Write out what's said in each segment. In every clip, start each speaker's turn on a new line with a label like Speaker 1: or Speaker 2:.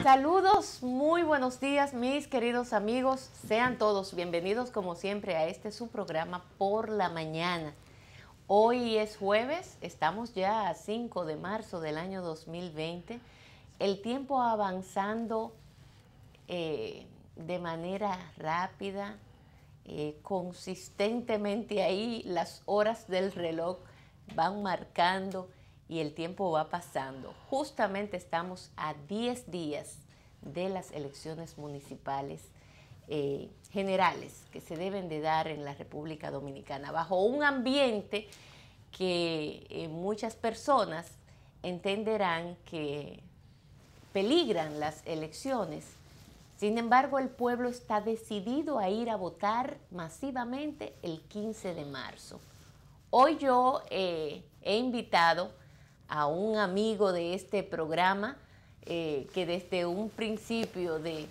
Speaker 1: Saludos, muy buenos días mis queridos amigos, sean todos bienvenidos como siempre a este su programa Por la Mañana. Hoy es jueves, estamos ya a 5 de marzo del año 2020, el tiempo avanzando de manera rápida, consistentemente ahí las horas del reloj van marcando y el tiempo va pasando. Justamente estamos a 10 días de las elecciones municipales generales que se deben de dar en la República Dominicana, bajo un ambiente que muchas personas entenderán que peligran las elecciones. Sin embargo, el pueblo está decidido a ir a votar masivamente el 15 de marzo. Hoy yo he invitado a un amigo de este programa que desde un principio de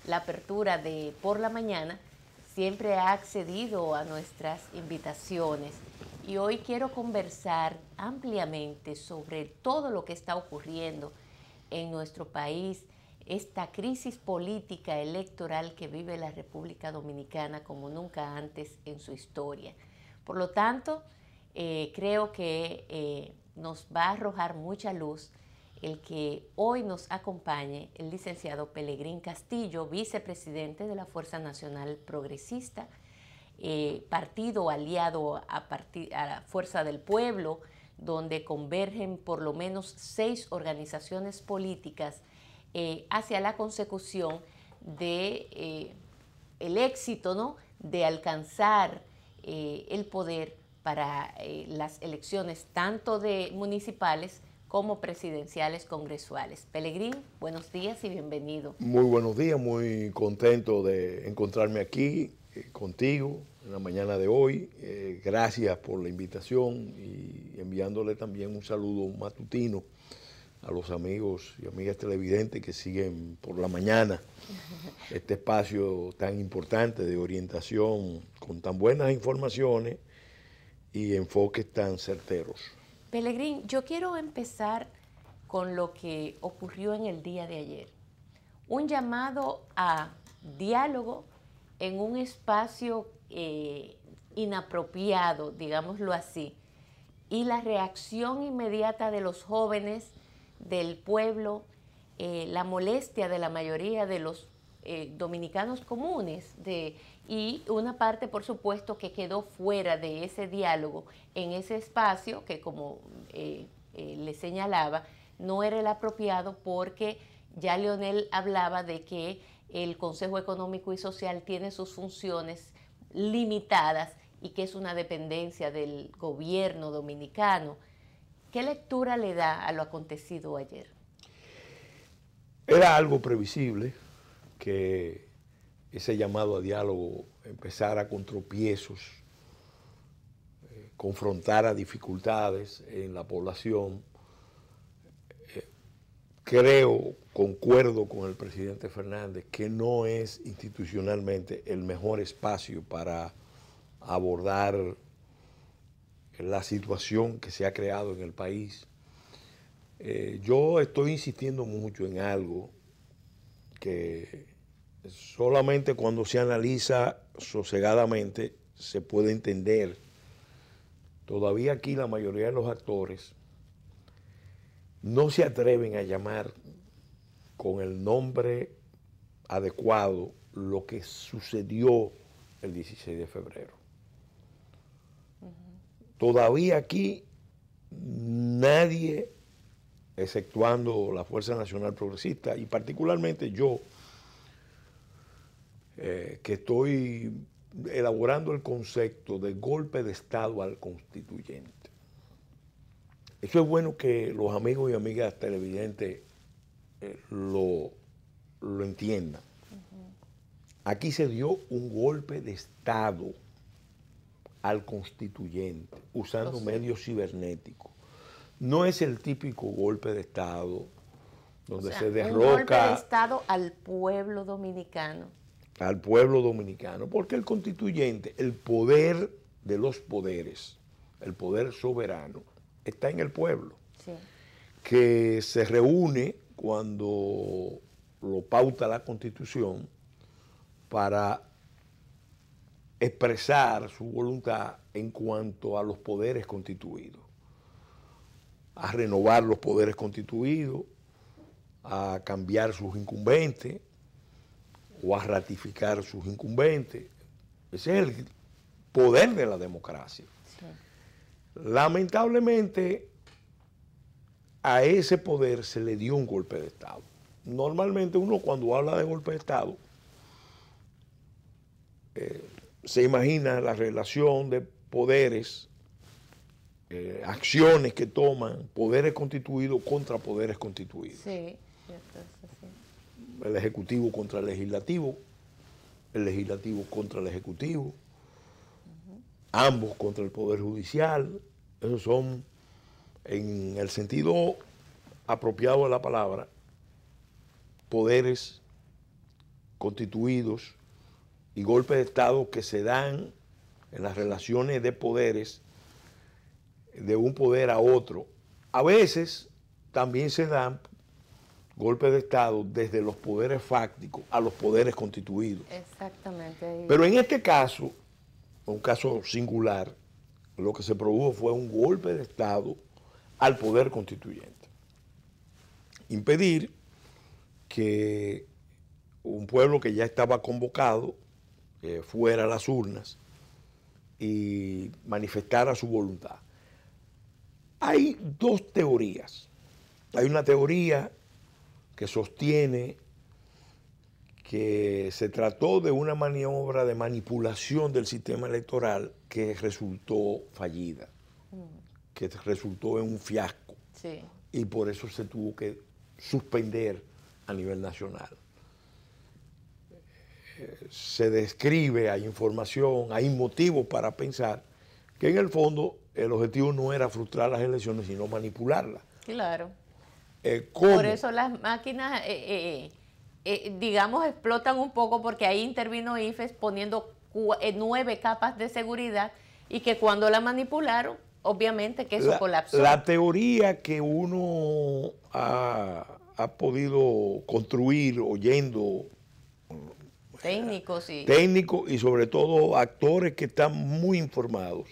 Speaker 1: la apertura de Por la Mañana siempre ha accedido a nuestras invitaciones. Y hoy quiero conversar ampliamente sobre todo lo que está ocurriendo en nuestro país, esta crisis política electoral que vive la República Dominicana como nunca antes en su historia. Por lo tanto, creo que nos va a arrojar mucha luz el que hoy nos acompañe el licenciado Pelegrín Castillo, vicepresidente de la Fuerza Nacional Progresista, partido aliado a la Fuerza del Pueblo, donde convergen por lo menos 6 organizaciones políticas hacia la consecución de el éxito, ¿no?, de alcanzar el poder para las elecciones tanto de municipales como presidenciales congresuales. Pelegrín, buenos días y bienvenido.
Speaker 2: Muy buenos días, muy contento de encontrarme aquí contigo en la mañana de hoy. Gracias por la invitación y enviándole también un saludo matutino a los amigos y amigas televidentes que siguen Por la Mañana este espacio tan importante de orientación con tan buenas informaciones y enfoques tan certeros.
Speaker 1: Pelegrín, yo quiero empezar con lo que ocurrió en el día de ayer. Un llamado a diálogo en un espacio inapropiado, digámoslo así, y la reacción inmediata de los jóvenes, del pueblo, la molestia de la mayoría de los dominicanos comunes y una parte, por supuesto, que quedó fuera de ese diálogo en ese espacio que, como le señalaba, no era el apropiado porque ya Leonel hablaba de que el Consejo Económico y Social tiene sus funciones limitadas y que es una dependencia del gobierno dominicano. ¿Qué lectura le da a lo acontecido ayer?
Speaker 2: Era algo previsible que ese llamado a diálogo empezara con tropiezos, confrontara dificultades en la población. Concuerdo con el presidente Fernández que no es institucionalmente el mejor espacio para abordar la situación que se ha creado en el país. Yo estoy insistiendo mucho en algo que solamente cuando se analiza sosegadamente se puede entender. Todavía aquí la mayoría de los actores no se atreven a llamar con el nombre adecuado lo que sucedió el 16 de febrero. Todavía aquí nadie, exceptuando la Fuerza Nacional Progresista y particularmente yo, que estoy elaborando el concepto de golpe de Estado al constituyente. Eso es bueno que los amigos y amigas televidentes lo entiendan. Aquí se dio un golpe de Estado al constituyente usando medios cibernéticos. No es el típico golpe de Estado donde se derroca.
Speaker 1: Un golpe de Estado al pueblo dominicano.
Speaker 2: Al pueblo dominicano, porque el constituyente, el poder de los poderes, el poder soberano, está en el pueblo, sí, que se reúne cuando lo pauta la Constitución, para expresar su voluntad en cuanto a los poderes constituidos, a renovar los poderes constituidos, a cambiar sus incumbentes o a ratificar sus incumbentes. Ese es el poder de la democracia. Sí. Lamentablemente, a ese poder se le dio un golpe de Estado. Normalmente uno cuando habla de golpe de Estado se imagina la relación de poderes, acciones que toman poderes constituidos contra poderes constituidos. Sí, cierto, eso sí. El Ejecutivo contra el Legislativo contra el Ejecutivo, ambos contra el Poder Judicial. Esos son, en el sentido apropiado de la palabra, poderes constituidos y golpes de Estado que se dan en las relaciones de poderes de un poder a otro. A veces también se dan golpes de Estado desde los poderes fácticos a los poderes constituidos. Exactamente. Pero en este caso, un caso singular, lo que se produjo fue un golpe de Estado al poder constituyente. Impedir que un pueblo que ya estaba convocado fuera a las urnas y manifestara su voluntad. Hay dos teorías. Hay una teoría que sostiene que se trató de una maniobra de manipulación del sistema electoral que resultó fallida, que resultó en un fiasco. Sí. Y por eso se tuvo que suspender a nivel nacional. Se describe, hay información, hay motivos para pensar que en el fondo el objetivo no era frustrar las elecciones, sino manipularlas.
Speaker 1: Claro. Por eso las máquinas, digamos, explotan un poco, porque ahí intervino IFES poniendo 9 capas de seguridad, y que cuando la manipularon, obviamente que eso colapsó.
Speaker 2: La teoría que uno ha podido construir oyendo técnicos y sobre todo actores que están muy informados,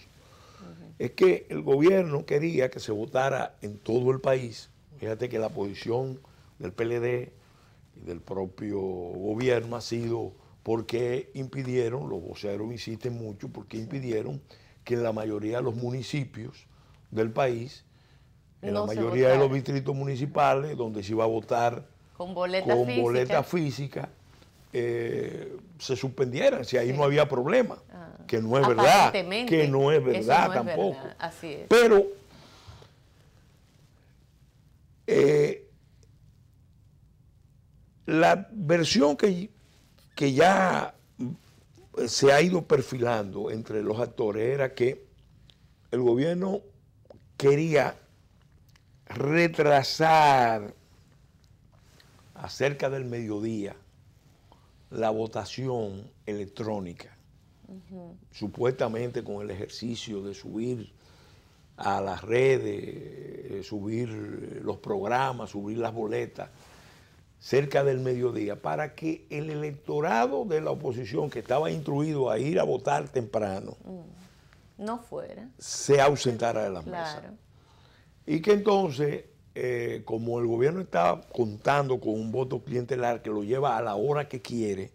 Speaker 2: es que el gobierno quería que se votara en todo el país. Fíjate que la posición del PLD y del propio gobierno ha sido porque impidieron, los voceros insisten mucho, porque impidieron que en la mayoría de los municipios del país, en la mayoría de los distritos municipales, donde se iba a votar
Speaker 1: con boleta
Speaker 2: física, se suspendieran, si ahí no había problema, que no es verdad, tampoco.
Speaker 1: Verdad. Así es.
Speaker 2: Pero la versión que ya se ha ido perfilando entre los actores era que el gobierno quería retrasar a cerca del mediodía la votación electrónica, supuestamente con el ejercicio de subir a las redes, subir los programas, subir las boletas, cerca del mediodía, para que el electorado de la oposición, que estaba instruido a ir a votar temprano,
Speaker 1: no fuera,
Speaker 2: se ausentara de las mesas. Y que entonces, como el gobierno está contando con un voto clientelar que lo lleva a la hora que quiere,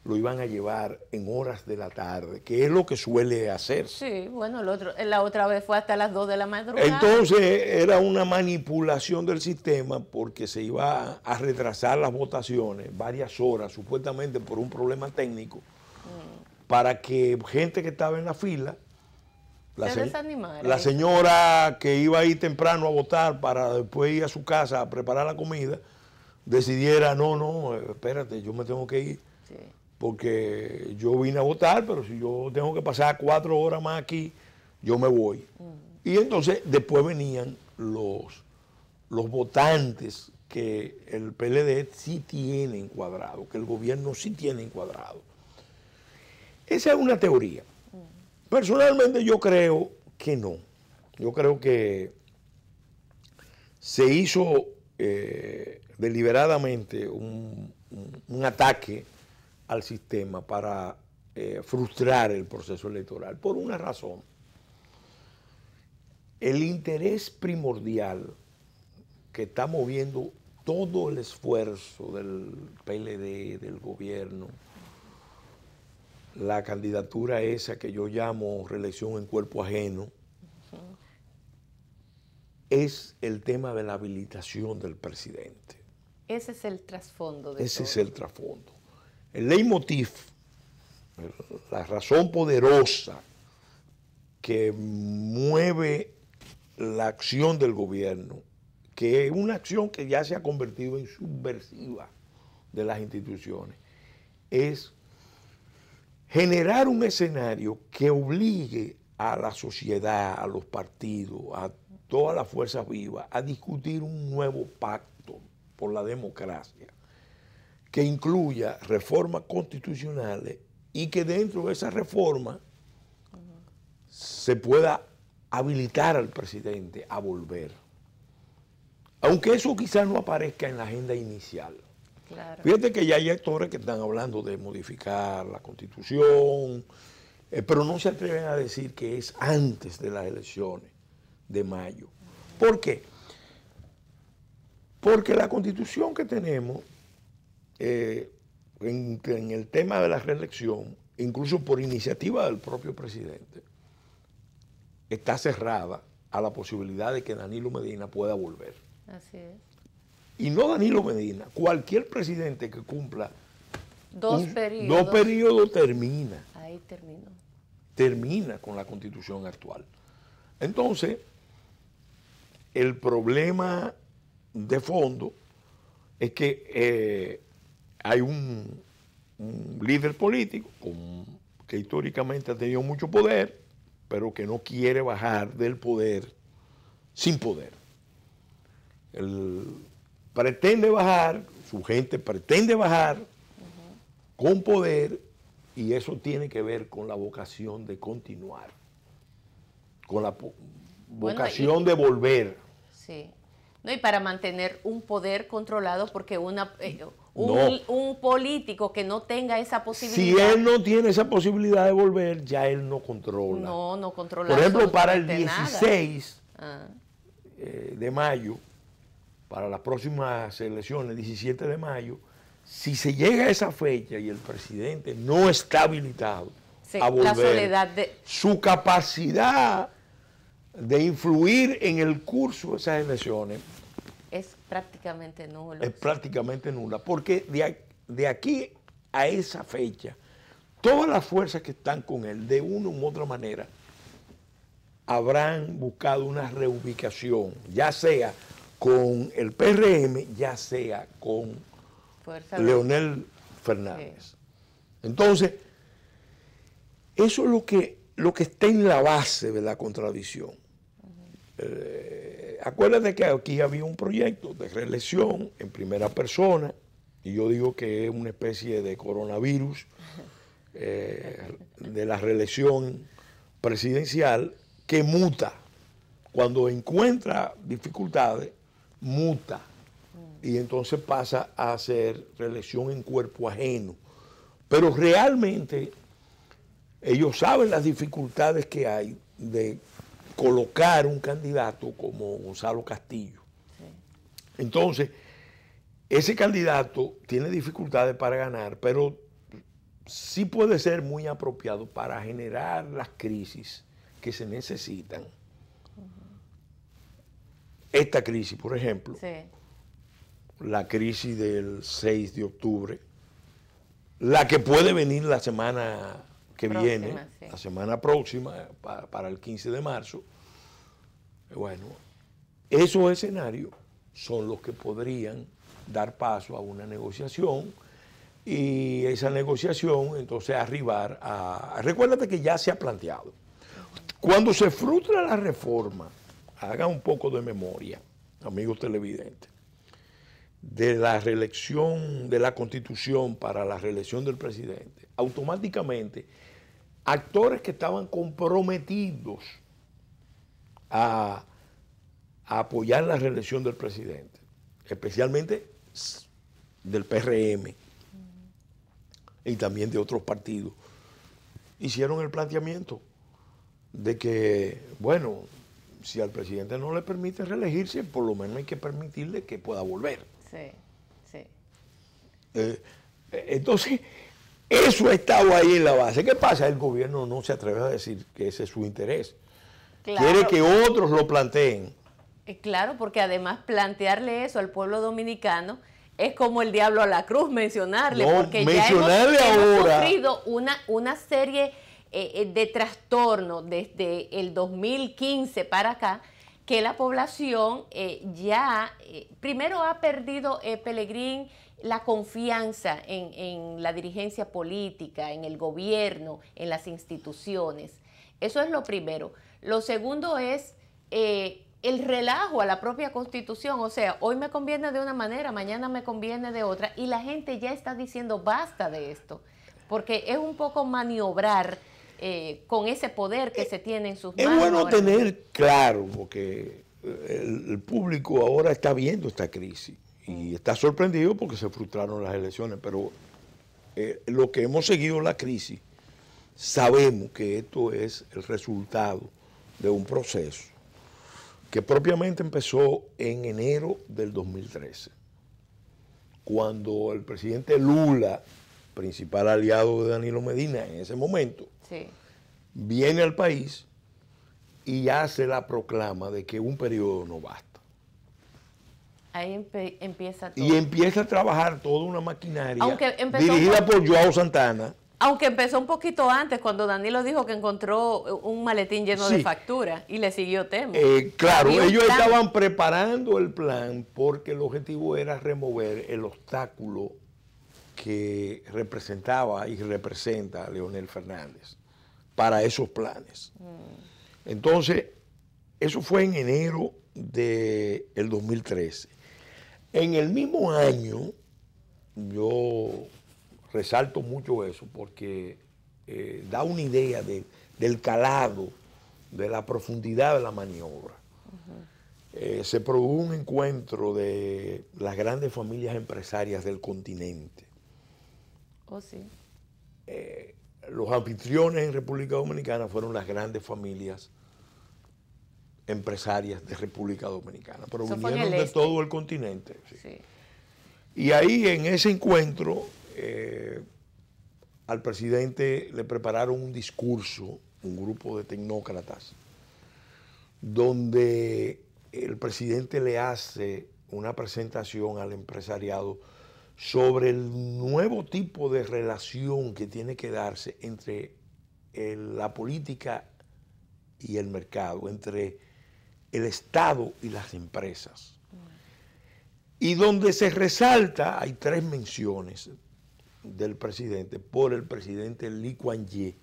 Speaker 2: lo iban a llevar en horas de la tarde, que es lo que suele hacerse.
Speaker 1: Sí, bueno, la otra vez fue hasta las 2 de la madrugada.
Speaker 2: Entonces era una manipulación del sistema, porque se iba a retrasar las votaciones varias horas, supuestamente por un problema técnico, para que gente que estaba en la fila, la señora que iba a ir temprano a votar para después ir a su casa a preparar la comida, decidiera, no, espérate, yo me tengo que ir. Sí. Porque yo vine a votar, pero si yo tengo que pasar 4 horas más aquí, yo me voy. Y entonces después venían los votantes que el PLD sí tiene encuadrado, que el gobierno sí tiene encuadrado. Esa es una teoría. Personalmente yo creo que no. Yo creo que se hizo deliberadamente un ataque al sistema para frustrar el proceso electoral, por una razón. El interés primordial que está moviendo todo el esfuerzo del PLD, del gobierno, la candidatura esa que yo llamo reelección en cuerpo ajeno, es el tema de la habilitación del presidente.
Speaker 1: Ese es el trasfondo de
Speaker 2: Ese
Speaker 1: todo.
Speaker 2: es el trasfondo. El leitmotiv, la razón poderosa que mueve la acción del gobierno, que es una acción que ya se ha convertido en subversiva de las instituciones, es generar un escenario que obligue a la sociedad, a los partidos, a todas las fuerzas vivas, a discutir un nuevo pacto por la democracia, que incluya reformas constitucionales y que dentro de esa reforma se pueda habilitar al presidente a volver. Aunque eso quizás no aparezca en la agenda inicial.
Speaker 1: Claro.
Speaker 2: Fíjate que ya hay actores que están hablando de modificar la Constitución, pero no se atreven a decir que es antes de las elecciones de mayo. ¿Por qué? Porque la Constitución que tenemos en el tema de la reelección, incluso por iniciativa del propio presidente, está cerrada a la posibilidad de que Danilo Medina pueda volver.
Speaker 1: Así es.
Speaker 2: Y no Danilo Medina, cualquier presidente que cumpla
Speaker 1: Dos periodos
Speaker 2: termina.
Speaker 1: Ahí terminó.
Speaker 2: Termina con la Constitución actual. Entonces, el problema de fondo es que hay un líder político que históricamente ha tenido mucho poder, pero que no quiere bajar del poder sin poder. Él pretende bajar, su gente pretende bajar con poder, y eso tiene que ver con la vocación de continuar, con la vocación de volver.
Speaker 1: Sí. No, y para mantener un poder controlado, porque un político que no tenga esa posibilidad.
Speaker 2: Si él no tiene esa posibilidad de volver, ya él no controla.
Speaker 1: No controla.
Speaker 2: Por ejemplo, para el 16 de mayo, para las próximas elecciones, 17 de mayo, si se llega a esa fecha y el presidente no está habilitado a volver,
Speaker 1: la soledad
Speaker 2: su capacidad de influir en el curso de esas elecciones
Speaker 1: es prácticamente nula.
Speaker 2: Es prácticamente nula, porque de aquí a esa fecha, todas las fuerzas que están con él, de una u otra manera, habrán buscado una reubicación, ya sea con el PRM, ya sea con Leonel Fernández. Sí. Entonces, eso es lo que está en la base de la contradicción. Acuérdate que aquí había un proyecto de reelección en primera persona, y yo digo que es una especie de coronavirus de la reelección presidencial que muta. Cuando encuentra dificultades, muta. Y entonces pasa a hacer reelección en cuerpo ajeno. Pero realmente ellos saben las dificultades que hay de colocar un candidato como Gonzalo Castillo. Sí. Entonces, ese candidato tiene dificultades para ganar, pero sí puede ser muy apropiado para generar las crisis que se necesitan. Esta crisis, por ejemplo, sí. La crisis del 6 de octubre, la que puede venir la semana que viene, sí. La semana próxima, para el 15 de marzo, bueno, esos escenarios son los que podrían dar paso a una negociación, y esa negociación entonces arribar a... Recuérdate que ya se ha planteado. Cuando se frustra la reforma, hagan un poco de memoria, amigos televidentes, de la reelección, de la Constitución para la reelección del presidente, automáticamente actores que estaban comprometidos a apoyar la reelección del presidente, especialmente del PRM y también de otros partidos, hicieron el planteamiento de que, bueno, si al presidente no le permite reelegirse, por lo menos hay que permitirle que pueda volver.
Speaker 1: Sí, sí.
Speaker 2: Entonces, eso ha estado ahí en la base. ¿Qué pasa? El gobierno no se atreve a decir que ese es su interés.
Speaker 1: Claro.
Speaker 2: Quiere que otros lo planteen.
Speaker 1: Claro, porque además plantearle eso al pueblo dominicano es como el diablo a la cruz mencionarle,
Speaker 2: No,
Speaker 1: porque
Speaker 2: mencionarle
Speaker 1: ya hemos
Speaker 2: ahora,
Speaker 1: sufrido una serie de trastornos desde el 2015 para acá, que la población primero ha perdido, Pelegrín, la confianza en la dirigencia política, en el gobierno, en las instituciones. Eso es lo primero. Lo segundo es el relajo a la propia Constitución. O sea, hoy me conviene de una manera, mañana me conviene de otra, y la gente ya está diciendo basta de esto, porque es un poco maniobrar con ese poder que se tiene en sus manos.
Speaker 2: Es bueno tener claro, porque el público ahora está viendo esta crisis y está sorprendido porque se frustraron las elecciones, pero lo que hemos seguido la crisis, sabemos que esto es el resultado de un proceso que propiamente empezó en enero del 2013, cuando el presidente Lula, principal aliado de Danilo Medina en ese momento,
Speaker 1: sí,
Speaker 2: viene al país y hace la proclama de que un periodo no basta.
Speaker 1: Ahí empieza todo.
Speaker 2: Y empieza a trabajar toda una maquinaria
Speaker 1: dirigida
Speaker 2: por Joao Santana.
Speaker 1: Aunque empezó un poquito antes, cuando Danilo dijo que encontró un maletín lleno de facturas y le siguió tema.
Speaker 2: Claro, ellos estaban preparando el plan porque el objetivo era remover el obstáculo que representaba y representa a Leonel Fernández para esos planes. Entonces, eso fue en enero del 2013. En el mismo año, yo resalto mucho eso porque da una idea del calado, de la profundidad de la maniobra. Se produjo un encuentro de las grandes familias empresarias del continente.
Speaker 1: Oh, sí.
Speaker 2: Los anfitriones en República Dominicana fueron las grandes familias empresarias de República Dominicana, pero eso vinieron de todo el continente. Sí. Sí. Y ahí en ese encuentro al presidente le prepararon un discurso, un grupo de tecnócratas, donde el presidente le hace una presentación al empresariado sobre el nuevo tipo de relación que tiene que darse entre la política y el mercado, entre el Estado y las empresas. Y donde se resalta, hay 3 menciones del presidente por el presidente Lee Kuan Yew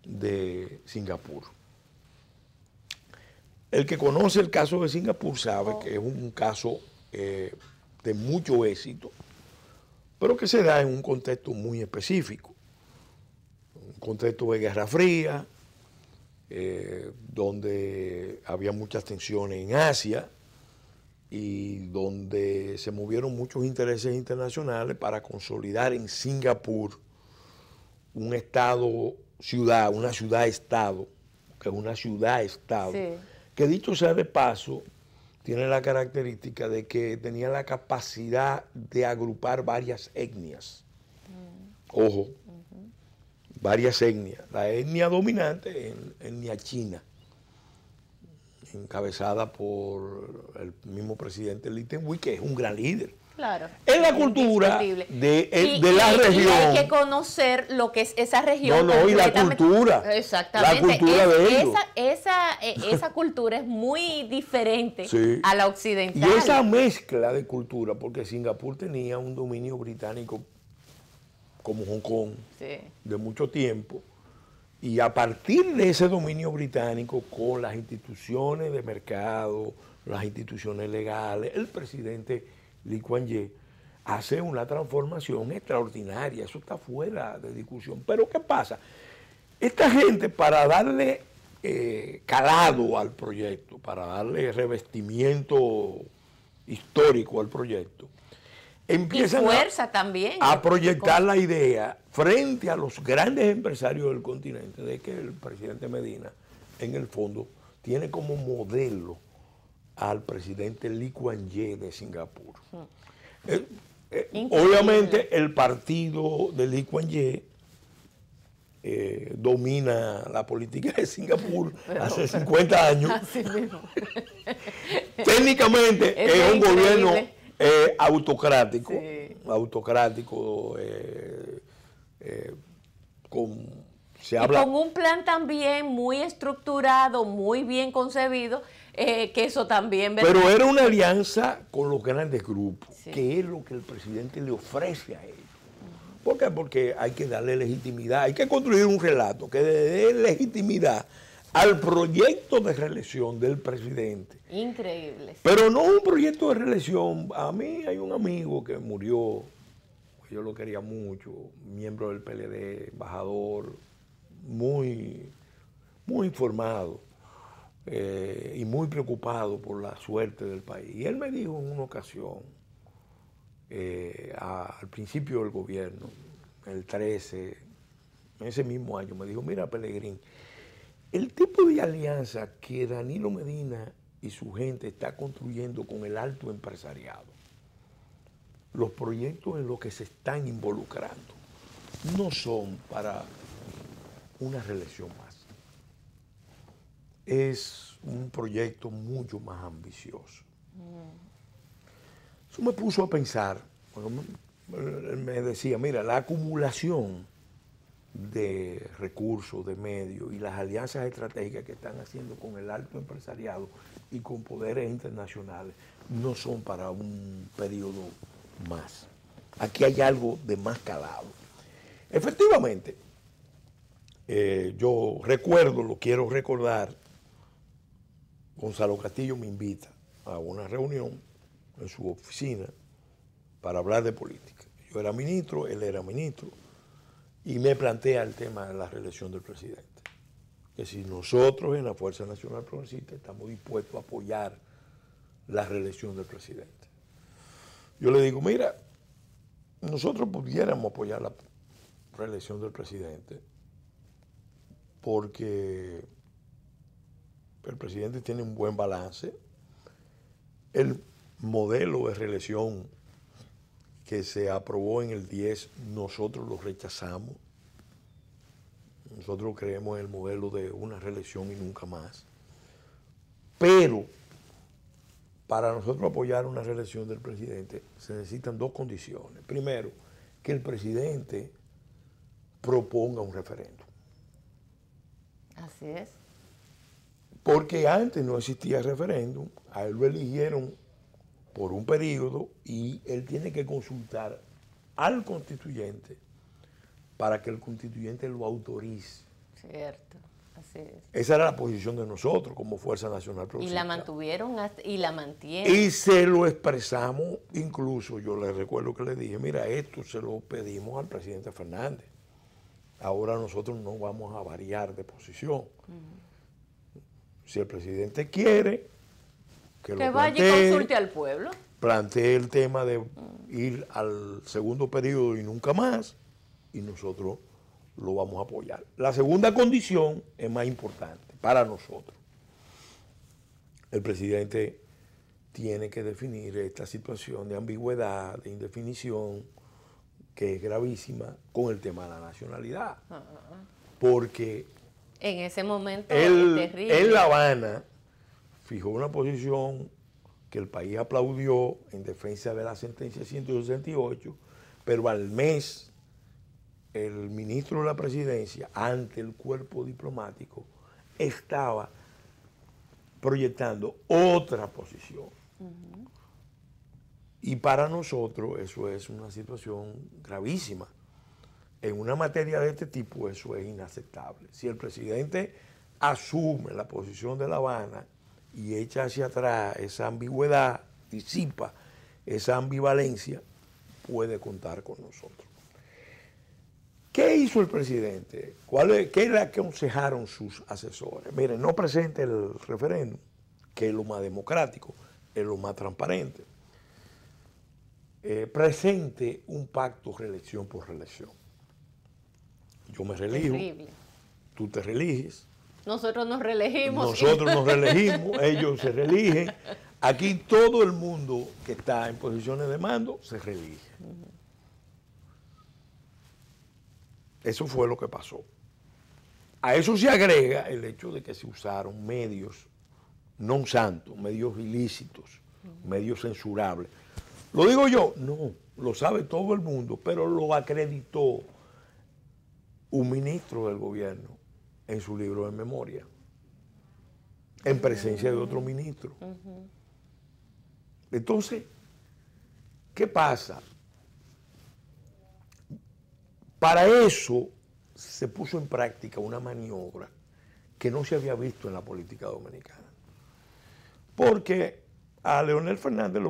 Speaker 2: de Singapur. El que conoce el caso de Singapur sabe que es un caso de mucho éxito, pero que se da en un contexto muy específico, un contexto de Guerra Fría, donde había muchas tensiones en Asia y donde se movieron muchos intereses internacionales para consolidar en Singapur un estado-ciudad, una ciudad-estado, que es una ciudad-estado, sí, que dicho sea de paso, tiene la característica de que tenía la capacidad de agrupar varias etnias. Ojo, varias etnias. La etnia dominante es etnia china, encabezada por el mismo presidente Lee Teng-hui, que es un gran líder.
Speaker 1: Claro.
Speaker 2: Es la cultura de la región. Y
Speaker 1: hay que conocer lo que es esa región.
Speaker 2: Y la cultura.
Speaker 1: Exactamente.
Speaker 2: La cultura de ellos.
Speaker 1: Esa cultura es muy diferente, sí, a la occidental.
Speaker 2: Y esa mezcla de cultura, porque Singapur tenía un dominio británico como Hong Kong, sí, de mucho tiempo. Y a partir de ese dominio británico, con las instituciones de mercado, las instituciones legales, el presidente Lee Kuan Yew hace una transformación extraordinaria. Eso está fuera de discusión. Pero ¿qué pasa? Esta gente, para darle calado al proyecto, para darle revestimiento histórico al proyecto, empiezan
Speaker 1: fuerza también
Speaker 2: a proyectar la idea frente a los grandes empresarios del continente de que el presidente Medina, en el fondo, tiene como modelo al presidente Lee Kuan Yew de Singapur. Obviamente el partido de Lee Kuan Yew domina la política de Singapur hace 50 años.
Speaker 1: Así mismo.
Speaker 2: Técnicamente es un gobierno autocrático,
Speaker 1: Sí.
Speaker 2: Se habla,
Speaker 1: con un plan también muy estructurado, muy bien concebido, que eso también...
Speaker 2: Pero era una alianza con los grandes grupos,
Speaker 1: sí,
Speaker 2: que es lo que el presidente le ofrece a ellos. ¿Por qué? Porque hay que darle legitimidad, hay que construir un relato que le dé legitimidad al proyecto de reelección del presidente.
Speaker 1: Increíble. Sí.
Speaker 2: Pero no un proyecto de reelección. A mí hay un amigo que murió, yo lo quería mucho, miembro del PLD, embajador, muy informado y muy preocupado por la suerte del país. Y él me dijo en una ocasión, al principio del gobierno, el 13, en ese mismo año, me dijo, mira, Pelegrín, el tipo de alianza que Danilo Medina y su gente está construyendo con el alto empresariado, los proyectos en los que se están involucrando, no son para una reelección más. Es un proyecto mucho más ambicioso. Eso me puso a pensar, me decía, mira, la acumulación de recursos, de medios y las alianzas estratégicas que están haciendo con el alto empresariado y con poderes internacionales no son para un periodo más. Aquí hay algo de más calado. Efectivamente, yo recuerdo, lo quiero recordar, Gonzalo Castillo me invita a una reunión en su oficina para hablar de política. Yo era ministro, él era ministro, y me plantea el tema de la reelección del presidente. Que si nosotros en la Fuerza Nacional Progresista estamos dispuestos a apoyar la reelección del presidente. Yo le digo, mira, nosotros pudiéramos apoyar la reelección del presidente porque el presidente tiene un buen balance. El modelo de reelección que se aprobó en el 10, nosotros lo rechazamos. Nosotros creemos en el modelo de una reelección y nunca más. Pero para nosotros apoyar una reelección del presidente se necesitan dos condiciones. Primero, que el presidente proponga un referéndum.
Speaker 1: Así es.
Speaker 2: Porque antes no existía referéndum, a él lo eligieron por un periodo y él tiene que consultar al constituyente para que el constituyente lo autorice.
Speaker 1: Cierto, así es.
Speaker 2: Esa era la posición de nosotros como Fuerza Nacional Progresista.
Speaker 1: Y la mantuvieron y la mantienen.
Speaker 2: Y se lo expresamos, incluso yo le recuerdo que le dije, mira, esto se lo pedimos al presidente Fernández. Ahora nosotros no vamos a variar de posición. Si el presidente quiere que lo
Speaker 1: vaya y consulte al pueblo.
Speaker 2: Plantee el tema de ir al segundo periodo y nunca más, y nosotros lo vamos a apoyar. La segunda condición es más importante para nosotros. El presidente tiene que definir esta situación de ambigüedad, de indefinición, que es gravísima, con el tema de la nacionalidad. Porque
Speaker 1: en ese momento
Speaker 2: él,
Speaker 1: es terrible.
Speaker 2: en La Habana fijó una posición que el país aplaudió en defensa de la sentencia 168, pero al mes el ministro de la presidencia, ante el cuerpo diplomático, estaba proyectando otra posición. Y para nosotros eso es una situación gravísima. En una materia de este tipo eso es inaceptable. Si el presidente asume la posición de La Habana y echa hacia atrás esa ambigüedad, disipa esa ambivalencia, puede contar con nosotros. ¿Qué hizo el presidente? ¿Qué le aconsejaron sus asesores? Miren, no presente el referéndum, que es lo más democrático, es lo más transparente. presente un pacto reelección por reelección. Yo me reelijo,
Speaker 1: Terrible.
Speaker 2: tú te reeliges,
Speaker 1: Nosotros nos reelegimos.
Speaker 2: nosotros nos reelegimos, ellos se reeligen. Aquí todo el mundo que está en posiciones de mando se reelige. Eso fue lo que pasó. A eso se agrega el hecho de que se usaron medios non santos, medios ilícitos, medios censurables. ¿Lo digo yo? No, lo sabe todo el mundo, pero lo acreditó un ministro del gobierno en su libro de memoria, en presencia de otro ministro. Entonces, ¿qué pasa? Para eso se puso en práctica una maniobra que no se había visto en la política dominicana. Porque a Leonel Fernández,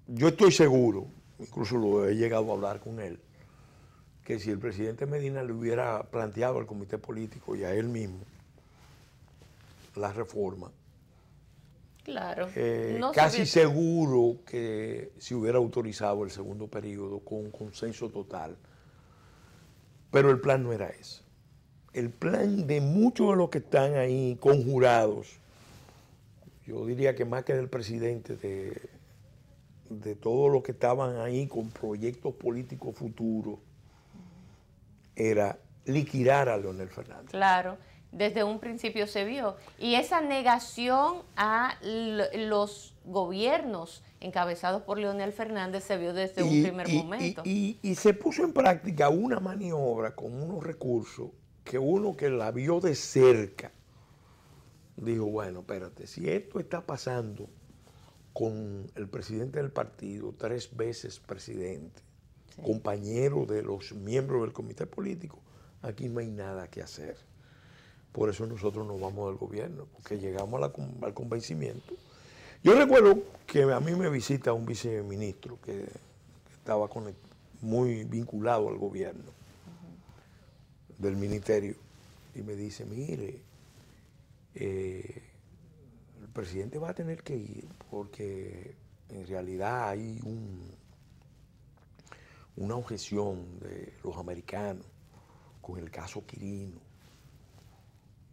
Speaker 2: yo estoy seguro, incluso lo he llegado a hablar con él, que si el presidente Medina le hubiera planteado al comité político y a él mismo la reforma,
Speaker 1: Claro.
Speaker 2: casi seguro que se hubiera autorizado el segundo periodo con consenso total. Pero el plan no era ese. El plan de muchos de los que están ahí conjurados, yo diría que más que del presidente, de todos los que estaban ahí con proyectos políticos futuros, era liquidar a Leonel Fernández.
Speaker 1: Claro, desde un principio se vio. Y esa negación a los gobiernos encabezados por Leonel Fernández se vio desde un primer momento.
Speaker 2: Y se puso en práctica una maniobra con unos recursos que uno que la vio de cerca dijo, bueno, espérate, si esto está pasando con el presidente del partido, 3 veces presidente, sí, compañero de los miembros del comité político, aquí no hay nada que hacer. Por eso nosotros nos vamos del gobierno, porque llegamos al convencimiento. Yo recuerdo que a mí me visita un viceministro que estaba muy vinculado al gobierno del ministerio y me dice, mire, el presidente va a tener que ir porque en realidad hay una objeción de los americanos con el caso Quirino.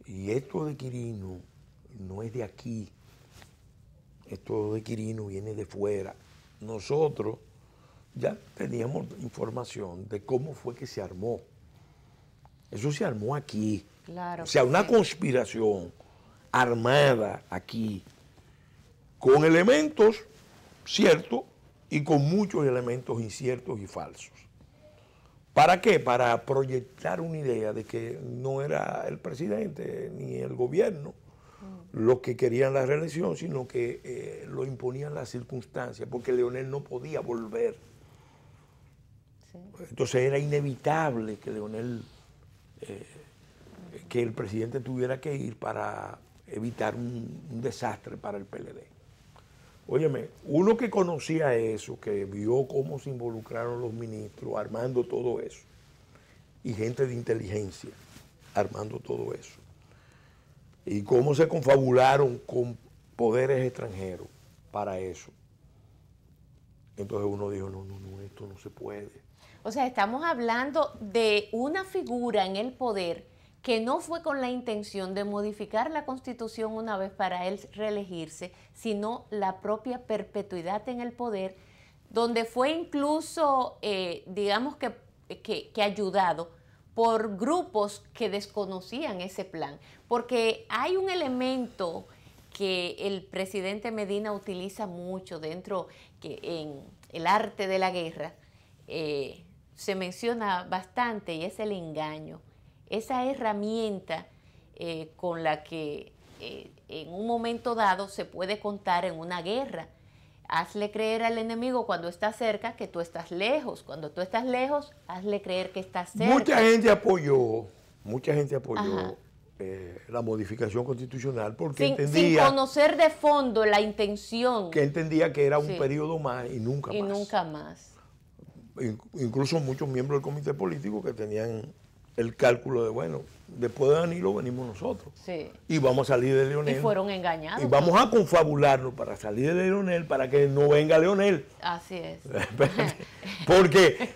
Speaker 2: Y esto de Quirino no es de aquí, esto de Quirino viene de fuera. Nosotros ya teníamos información de cómo fue que se armó. Eso se armó aquí.
Speaker 1: Claro,
Speaker 2: o sea, una conspiración armada aquí, con elementos ciertos y con muchos elementos inciertos y falsos. ¿Para qué? Para proyectar una idea de que no era el presidente ni el gobierno los que querían la reelección, sino que lo imponían las circunstancias, porque Leonel no podía volver. Sí. Entonces era inevitable que Leonel, que el presidente tuviera que ir para evitar un desastre para el PLD. Óyeme, uno que conocía eso, que vio cómo se involucraron los ministros armando todo eso, y gente de inteligencia armando todo eso, y cómo se confabularon con poderes extranjeros para eso. Entonces uno dijo, no, esto no se puede.
Speaker 1: O sea, estamos hablando de una figura en el poder que no fue con la intención de modificar la Constitución una vez para él reelegirse, sino la propia perpetuidad en el poder, donde fue incluso, digamos que ayudado por grupos que desconocían ese plan. Porque hay un elemento que el presidente Medina utiliza mucho dentro, que en el arte de la guerra se menciona bastante, y es el engaño. Esa herramienta con la que en un momento dado se puede contar en una guerra. Hazle creer al enemigo cuando está cerca que tú estás lejos. Cuando tú estás lejos, hazle creer que estás cerca.
Speaker 2: Mucha gente apoyó la modificación constitucional porque entendía...
Speaker 1: Sin conocer de fondo la intención.
Speaker 2: Que entendía que era un periodo más y nunca más.
Speaker 1: Y nunca más.
Speaker 2: Incluso muchos miembros del comité político que tenían el cálculo de, bueno, después de Danilo venimos nosotros.
Speaker 1: Sí.
Speaker 2: Y vamos a salir de Leonel.
Speaker 1: Y fueron engañados.
Speaker 2: Y vamos a confabularnos para salir de Leonel para que no venga Leonel.
Speaker 1: Así es.
Speaker 2: Porque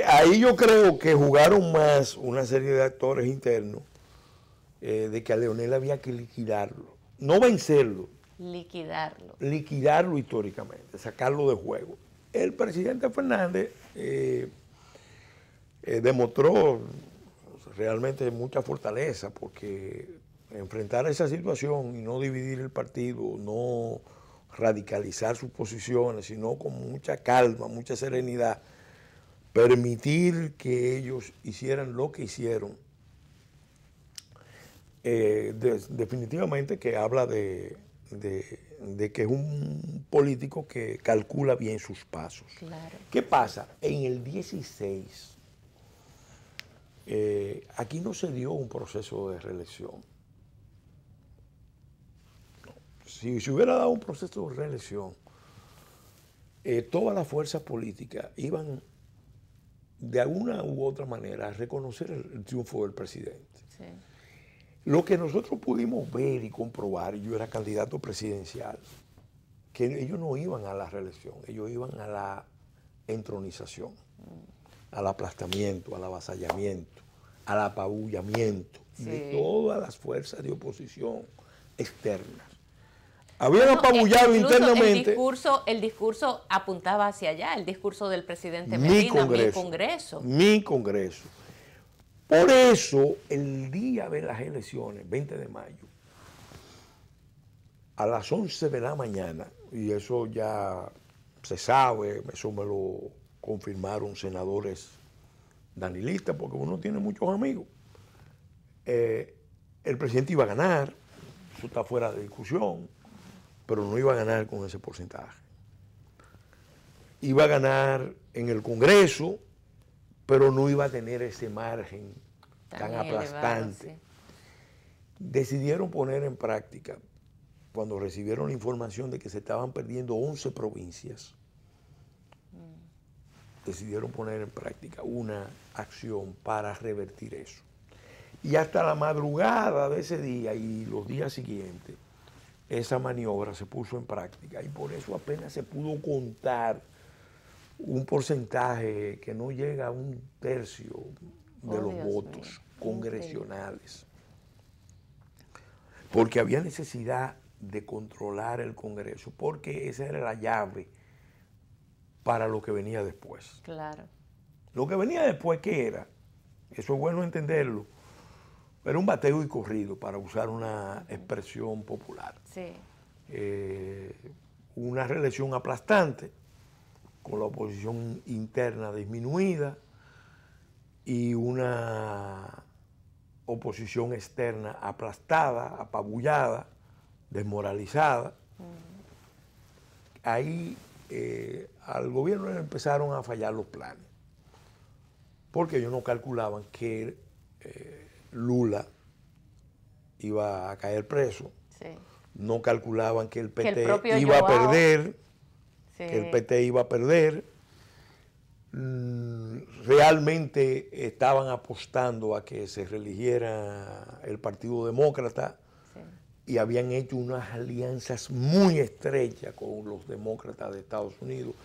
Speaker 2: ahí yo creo que jugaron más una serie de actores internos de que a Leonel había que liquidarlo. No vencerlo.
Speaker 1: Liquidarlo.
Speaker 2: Liquidarlo históricamente, sacarlo de juego. El presidente Fernández demostró realmente mucha fortaleza porque enfrentar esa situación y no dividir el partido, no radicalizar sus posiciones, sino con mucha calma, mucha serenidad, permitir que ellos hicieran lo que hicieron, definitivamente que habla de que es un político que calcula bien sus pasos.
Speaker 1: Claro.
Speaker 2: ¿Qué pasa? En el 16, aquí no se dio un proceso de reelección. Si se hubiera dado un proceso de reelección, todas las fuerzas políticas iban de alguna u otra manera a reconocer el triunfo del presidente.
Speaker 1: Sí.
Speaker 2: Lo que nosotros pudimos ver y comprobar, yo era candidato presidencial, que ellos no iban a la reelección, ellos iban a la entronización, al aplastamiento, al avasallamiento, al apabullamiento de todas las fuerzas de oposición externas. Habían apabullado internamente.
Speaker 1: El discurso apuntaba hacia allá, el discurso del presidente Medina, mi Congreso.
Speaker 2: Mi Congreso. Por eso, el día de las elecciones, 20 de mayo, a las 11 de la mañana, y eso ya se sabe, eso me lo confirmaron senadores danilistas, porque uno tiene muchos amigos, el presidente iba a ganar, eso está fuera de discusión, pero no iba a ganar con ese porcentaje. Iba a ganar en el Congreso, pero no iba a tener ese margen tan aplastante.
Speaker 1: Elevado, sí.
Speaker 2: Decidieron poner en práctica, cuando recibieron la información de que se estaban perdiendo 11 provincias, decidieron poner en práctica una acción para revertir eso. Y hasta la madrugada de ese día y los días siguientes, esa maniobra se puso en práctica y por eso apenas se pudo contar un porcentaje que no llega a un tercio de los votos congresionales. Porque había necesidad de controlar el Congreso, porque esa era la llave para lo que venía después.
Speaker 1: Claro.
Speaker 2: Lo que venía después, ¿qué era? Eso es bueno entenderlo. Era un bateo y corrido, para usar una expresión popular.
Speaker 1: Sí.
Speaker 2: Una reelección aplastante, con la oposición interna disminuida y una oposición externa aplastada, apabullada, desmoralizada. Ahí al gobierno le empezaron a fallar los planes, porque ellos no calculaban que Lula iba a caer preso, sí. No calculaban que el PT iba a perder, sí. Que el PT iba a perder. Realmente estaban apostando a que se reeligiera el Partido Demócrata, sí. Y habían hecho unas alianzas muy estrechas con los demócratas de Estados Unidos,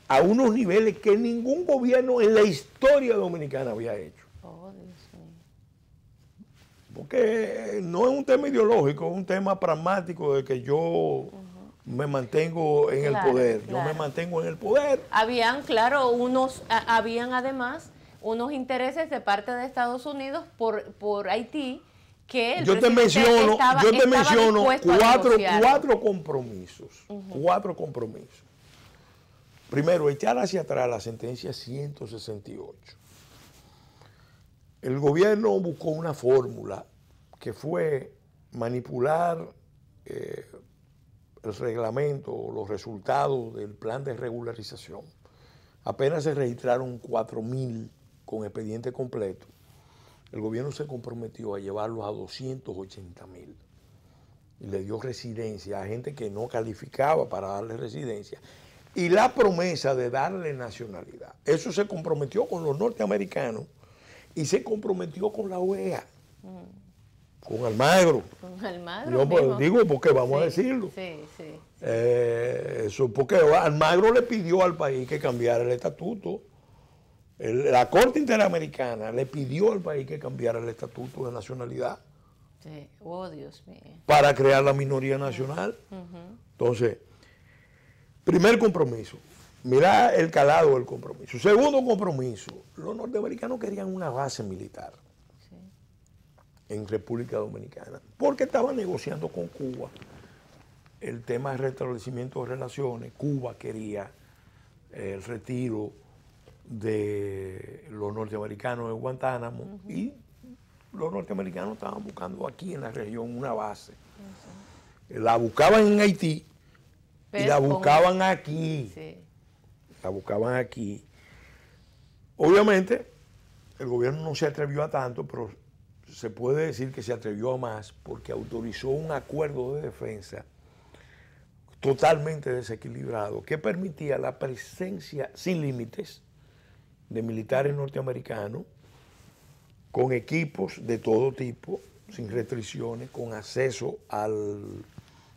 Speaker 2: a unos niveles que ningún gobierno en la historia dominicana había hecho.
Speaker 1: Oh, Dios mío.
Speaker 2: Porque no es un tema ideológico, es un tema pragmático de que yo me mantengo en el poder. Claro. Yo me mantengo en el poder.
Speaker 1: Habían, claro, habían además unos intereses de parte de Estados Unidos por Haití que el
Speaker 2: presidente estaba cuatro compromisos. Cuatro compromisos. Primero, echar hacia atrás la sentencia 168. El gobierno buscó una fórmula que fue manipular el reglamento o los resultados del plan de regularización. Apenas se registraron 4.000 con expediente completo. El gobierno se comprometió a llevarlos a 280.000 y le dio residencia a gente que no calificaba para darle residencia y la promesa de darle nacionalidad. Eso se comprometió con los norteamericanos y se comprometió con la OEA, con Almagro.
Speaker 1: Con Almagro.
Speaker 2: Yo pues, digo porque vamos a decirlo.
Speaker 1: Sí, sí.
Speaker 2: Eso porque Almagro le pidió al país que cambiara el estatuto. La Corte Interamericana le pidió al país que cambiara el estatuto de nacionalidad.
Speaker 1: Sí. Oh, Dios mío.
Speaker 2: Para crear la minoría nacional. Entonces, primer compromiso. Mira el calado del compromiso. Segundo compromiso. Los norteamericanos querían una base militar en República Dominicana, porque estaban negociando con Cuba el tema de restablecimiento de relaciones. Cuba quería el retiro de los norteamericanos de Guantánamo y los norteamericanos estaban buscando aquí en la región una base. La buscaban en Haití y la buscaban aquí. Sí. La buscaban aquí. Obviamente, el gobierno no se atrevió a tanto, pero se puede decir que se atrevió a más porque autorizó un acuerdo de defensa totalmente desequilibrado que permitía la presencia sin límites de militares norteamericanos con equipos de todo tipo, sin restricciones, con acceso al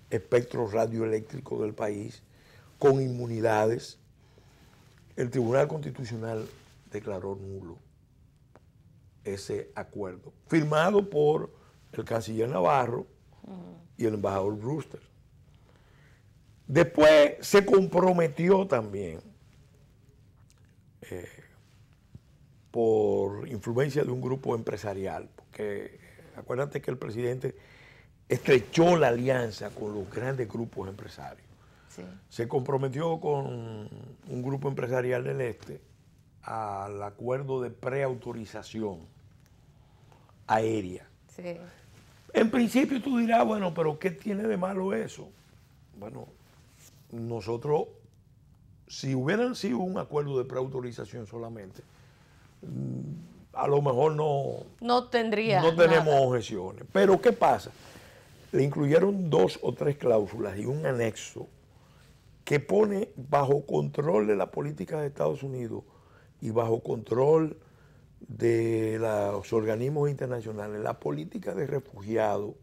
Speaker 2: espectro radioeléctrico del país, con inmunidades. El Tribunal Constitucional declaró nulo ese acuerdo, firmado por el canciller Navarro y el embajador Brewster. Después se comprometió también, por influencia de un grupo empresarial, porque acuérdate que el presidente estrechó la alianza con los grandes grupos empresarios. Sí. Se comprometió con un grupo empresarial del Este al acuerdo de preautorización aérea. Sí. En principio tú dirás, bueno, pero ¿qué tiene de malo eso? Bueno, nosotros, si hubieran sido un acuerdo de preautorización solamente, a lo mejor no tenemos nada. Objeciones. Pero ¿qué pasa? Le incluyeron 2 o 3 cláusulas y un anexo que pone bajo control de la política de Estados Unidos y bajo control de los organismos internacionales la política de refugiados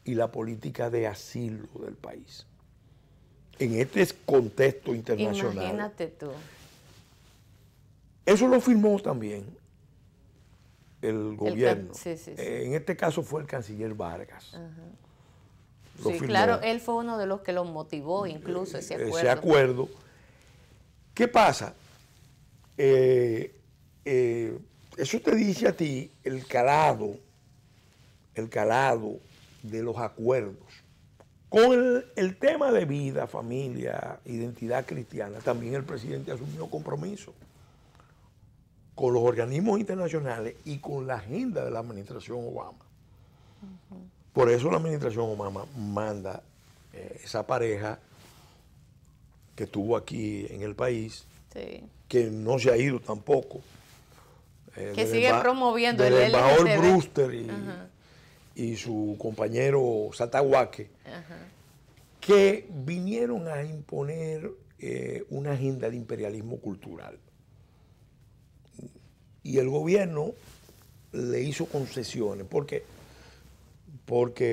Speaker 2: y la política de asilo del país. En este contexto internacional.
Speaker 1: Imagínate tú.
Speaker 2: Eso lo firmó también el gobierno. Sí. En este caso fue el canciller Vargas.
Speaker 1: Sí, claro, él fue uno de los que lo motivó incluso ese acuerdo.
Speaker 2: Ese acuerdo. ¿Qué pasa? Eso te dice a ti el calado de los acuerdos. Con el tema de vida, familia, identidad cristiana, también el presidente asumió compromiso con los organismos internacionales y con la agenda de la administración Obama. Por eso la administración Obama manda esa pareja que estuvo aquí en el país, que no se ha ido tampoco.
Speaker 1: Que sigue promoviendo
Speaker 2: el embajador Brewster y su compañero Satahuaque, que vinieron a imponer una agenda de imperialismo cultural. Y el gobierno le hizo concesiones, porque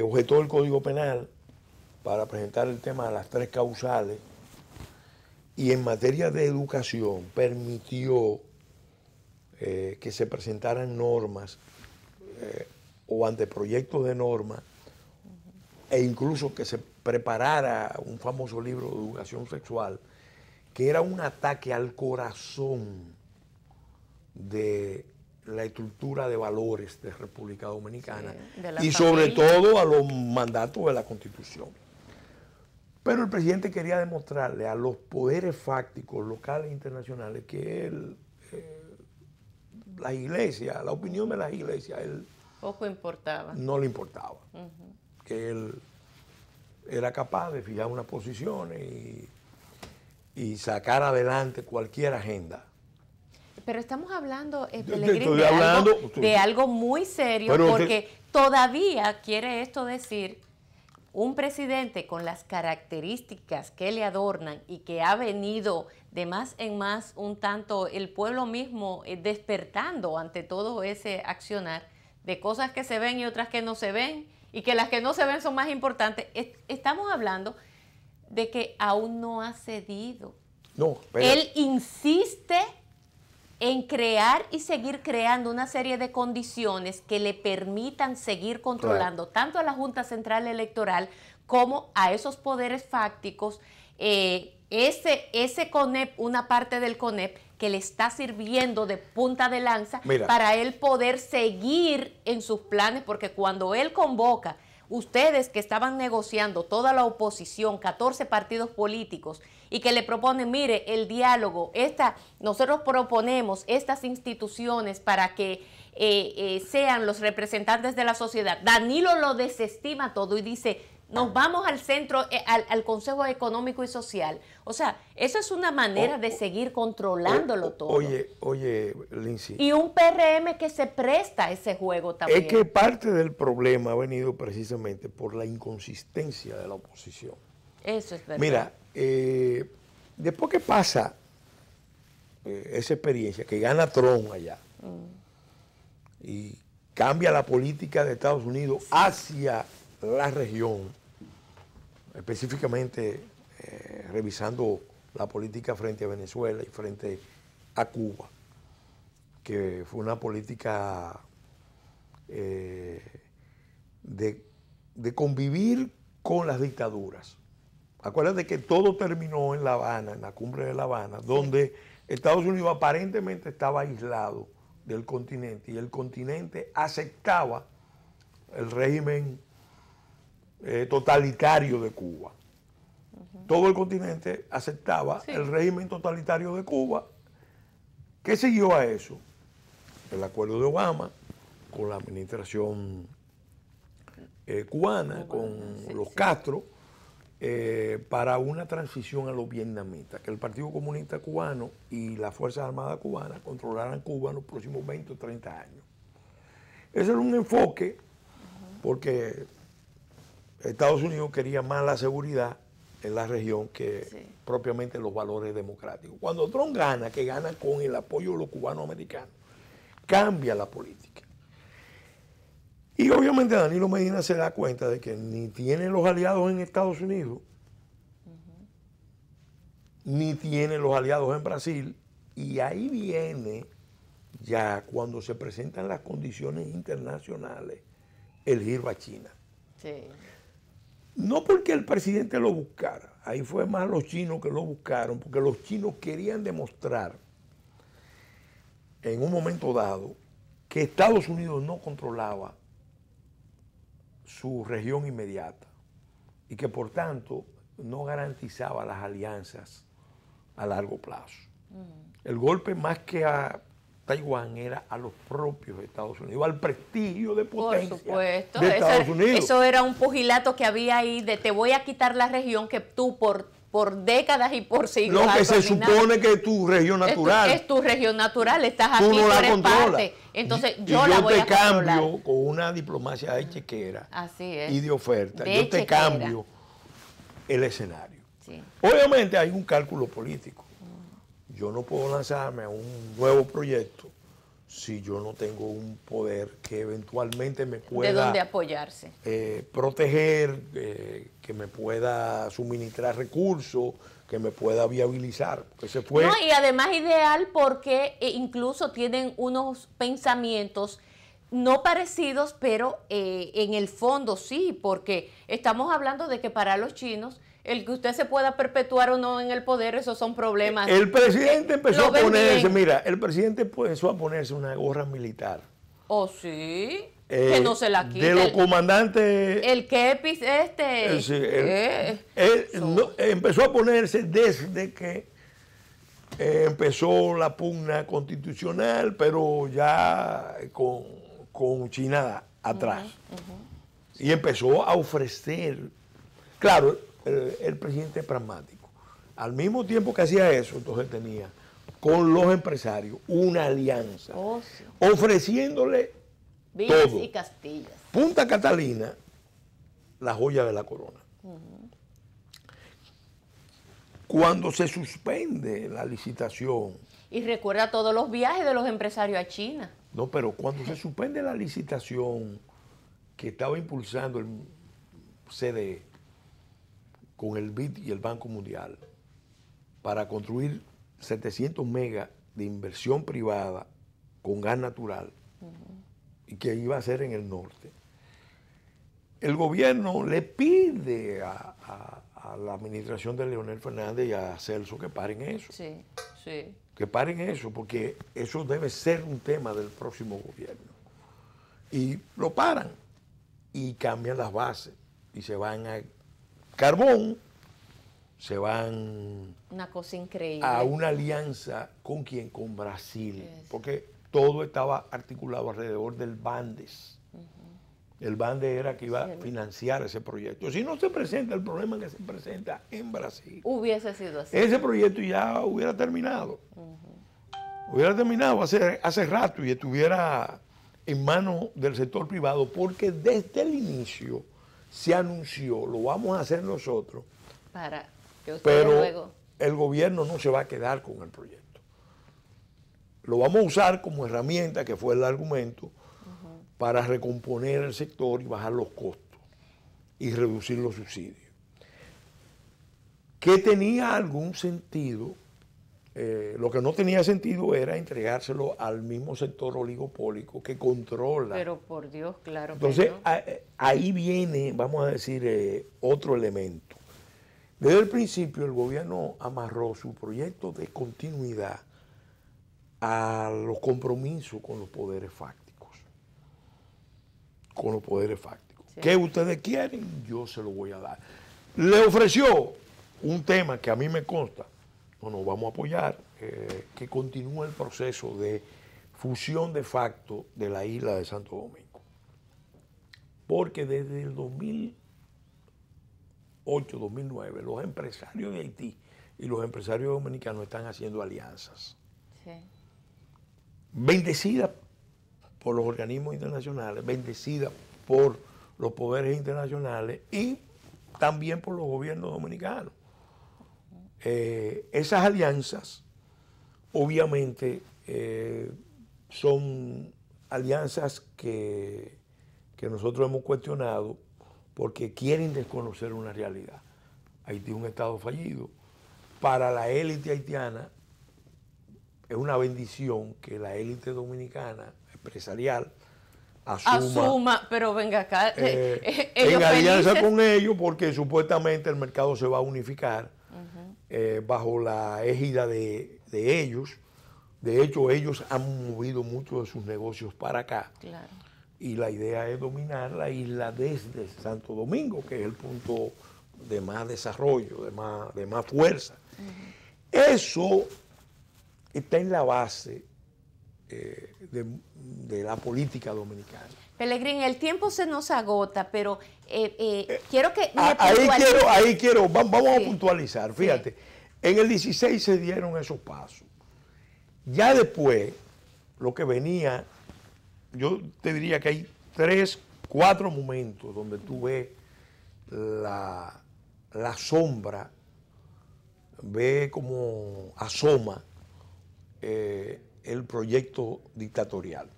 Speaker 2: objetó el Código Penal para presentar el tema de las 3 causales, y en materia de educación permitió que se presentaran normas o anteproyectos de normas, e incluso que se preparara un famoso libro de educación sexual, que era un ataque al corazón de la estructura de valores de República Dominicana, y sobre todo a los mandatos de la Constitución. Pero el presidente quería demostrarle a los poderes fácticos locales e internacionales que la iglesia, la opinión de las iglesias, él
Speaker 1: poco importaba.
Speaker 2: No le importaba. Que él era capaz de fijar una posición y sacar adelante cualquier agenda.
Speaker 1: Pero estamos hablando, Pelegrín, de algo muy serio, porque todavía quiere esto decir un presidente con las características que le adornan y que ha venido de más en más un tanto el pueblo mismo despertando ante todo ese accionar de cosas que se ven y otras que no se ven, y que las que no se ven son más importantes. Estamos hablando de que aún no ha cedido.
Speaker 2: No, pero
Speaker 1: él insiste en crear y seguir creando una serie de condiciones que le permitan seguir controlando tanto a la Junta Central Electoral como a esos poderes fácticos, ese CONEP, una parte del CONEP que le está sirviendo de punta de lanza para él poder seguir en sus planes, porque cuando él convoca, ustedes que estaban negociando, toda la oposición, 14 partidos políticos, y que le proponen, mire, el diálogo, nosotros proponemos estas instituciones para que sean los representantes de la sociedad. Danilo lo desestima todo y dice, nos vamos al centro, al Consejo Económico y Social. O sea, eso es una manera de seguir controlándolo todo.
Speaker 2: Oye, Lindsay.
Speaker 1: Y un PRM que se presta a ese juego también.
Speaker 2: Es que parte del problema ha venido precisamente por la inconsistencia de la oposición.
Speaker 1: Eso es verdad.
Speaker 2: Mira, después que pasa esa experiencia, que gana Trump allá, y cambia la política de Estados Unidos hacia la región, específicamente revisando la política frente a Venezuela y frente a Cuba, que fue una política de convivir con las dictaduras. Acuérdate que todo terminó en La Habana, en la cumbre de La Habana, donde Estados Unidos aparentemente estaba aislado del continente y el continente aceptaba el régimen totalitario de Cuba. Todo el continente aceptaba el régimen totalitario de Cuba. ¿Qué siguió a eso? El acuerdo de Obama con la administración cubana, con los Castro, para una transición a los vietnamitas, que el Partido Comunista Cubano y las Fuerzas Armadas Cubanas controlaran Cuba en los próximos 20 o 30 años. Ese era un enfoque porque Estados Unidos quería más la seguridad en la región que propiamente los valores democráticos. Cuando Trump gana, que gana con el apoyo de los cubanos americanos, cambia la política. Y obviamente Danilo Medina se da cuenta de que ni tiene los aliados en Estados Unidos, ni tiene los aliados en Brasil, y ahí viene ya cuando se presentan las condiciones internacionales el giro a China.
Speaker 1: Sí.
Speaker 2: No porque el presidente lo buscara, ahí fue más los chinos que lo buscaron, porque los chinos querían demostrar en un momento dado que Estados Unidos no controlaba su región inmediata y que por tanto no garantizaba las alianzas a largo plazo. El golpe más que a Taiwán era a los propios Estados Unidos, al prestigio de potencia de Estados Unidos.
Speaker 1: Eso era un pugilato que había ahí de te voy a quitar la región que tú por décadas y por siglos
Speaker 2: lo que se supone que es tu región natural.
Speaker 1: Es tu región natural, estás aquí,
Speaker 2: tú no la controlas.
Speaker 1: Parte. Entonces yo la voy a controlar.
Speaker 2: Yo te cambio con una diplomacia de chequera y de oferta. Yo te cambio el escenario.
Speaker 1: Sí.
Speaker 2: Obviamente hay un cálculo político. Yo no puedo lanzarme a un nuevo proyecto si yo no tengo un poder que eventualmente me pueda...
Speaker 1: ¿De dónde apoyarse?
Speaker 2: Proteger, que me pueda suministrar recursos, que me pueda viabilizar.
Speaker 1: No, y además ideal porque incluso tienen unos pensamientos no parecidos, pero en el fondo sí, porque estamos hablando de que para los chinos el que usted se pueda perpetuar o no en el poder, esos son problemas.
Speaker 2: El presidente empezó a ponerse, mira, el presidente empezó a ponerse una gorra militar.
Speaker 1: ¿Oh, sí? Que no se la quite.
Speaker 2: De los comandantes...
Speaker 1: El Kepis
Speaker 2: empezó a ponerse desde que empezó la pugna constitucional, pero ya con China atrás. Y empezó a ofrecer... Claro, el presidente es pragmático. Al mismo tiempo que hacía eso, entonces tenía con los empresarios una alianza, ofreciéndole
Speaker 1: villas
Speaker 2: todo.
Speaker 1: Y Castillas.
Speaker 2: Punta Catalina la joya de la corona. Cuando se suspende la licitación.
Speaker 1: Y recuerda todos los viajes de los empresarios a China.
Speaker 2: No, pero cuando se suspende la licitación que estaba impulsando el CDE con el BID y el Banco Mundial para construir 700 megas de inversión privada con gas natural y que iba a ser en el norte, el gobierno le pide a la administración de Leonel Fernández y a Celso que paren eso.
Speaker 1: Sí, sí.
Speaker 2: Que paren eso, porque eso debe ser un tema del próximo gobierno. Y lo paran y cambian las bases y se van a carbón, se van
Speaker 1: una cosa increíble
Speaker 2: a una alianza con quién, con Brasil, porque todo estaba articulado alrededor del Bandes. El Bandes era que iba a financiar ese proyecto. Si no se presenta el problema que se presenta en Brasil,
Speaker 1: hubiese sido así.
Speaker 2: Ese proyecto ya hubiera terminado. Hubiera terminado hace rato y estuviera en manos del sector privado, porque desde el inicio se anunció, lo vamos a hacer nosotros,
Speaker 1: para que
Speaker 2: pero
Speaker 1: luego...
Speaker 2: el gobierno no se va a quedar con el proyecto. Lo vamos a usar como herramienta, que fue el argumento, para recomponer el sector y bajar los costos y reducir los subsidios. Que tenía algún sentido, lo que no tenía sentido era entregárselo al mismo sector oligopólico que controla.
Speaker 1: Pero por Dios, claro.
Speaker 2: Entonces,
Speaker 1: que no.
Speaker 2: ahí viene, vamos a decir, otro elemento. Desde el principio el gobierno amarró su proyecto de continuidad a los compromisos con los poderes fácticos. Con los poderes fácticos. Sí. ¿Qué ustedes quieren? Yo se lo voy a dar. Le ofreció un tema que a mí me consta, nos vamos a apoyar, que continúe el proceso de fusión de facto de la isla de Santo Domingo. Porque desde el 2008, 2009, los empresarios de Haití y los empresarios dominicanos están haciendo alianzas. Sí. Bendecidas por los organismos internacionales, bendecidas por los poderes internacionales y también por los gobiernos dominicanos. Esas alianzas, obviamente, son alianzas que nosotros hemos cuestionado porque quieren desconocer una realidad. Haití es un estado fallido. Para la élite haitiana es una bendición que la élite dominicana empresarial asuma,
Speaker 1: pero venga acá,
Speaker 2: en alianza con ellos, porque supuestamente el mercado se va a unificar bajo la égida de ellos. De hecho, ellos han movido muchos de sus negocios para acá. Claro. Y la idea es dominar la isla desde Santo Domingo, que es el punto de más desarrollo, de más fuerza. Eso está en la base de la política dominicana.
Speaker 1: Pelegrín, el tiempo se nos agota, pero quiero que...
Speaker 2: Vamos a puntualizar, fíjate, en el 16 se dieron esos pasos. Ya después, lo que venía, yo te diría que hay 3, 4 momentos donde tú ves la sombra, ves como asoma el proyecto dictatorial.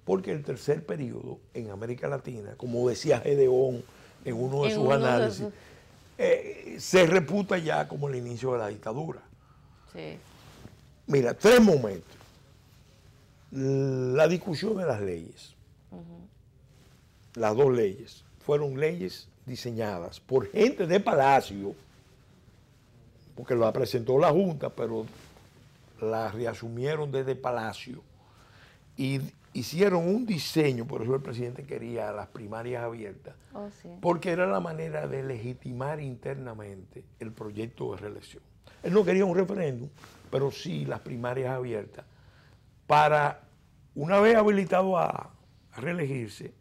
Speaker 2: Porque el tercer periodo en América Latina, como decía Gedeón en uno de sus análisis, se reputa ya como el inicio de la dictadura. Sí. Mira, 3 momentos. La discusión de las leyes. Las 2 leyes fueron leyes diseñadas por gente de Palacio, porque la presentó la Junta, pero la reasumieron desde Palacio y hicieron un diseño. Por eso el presidente quería las primarias abiertas, porque era la manera de legitimar internamente el proyecto de reelección. Él no quería un referéndum, pero sí las primarias abiertas, para, una vez habilitado a reelegirse,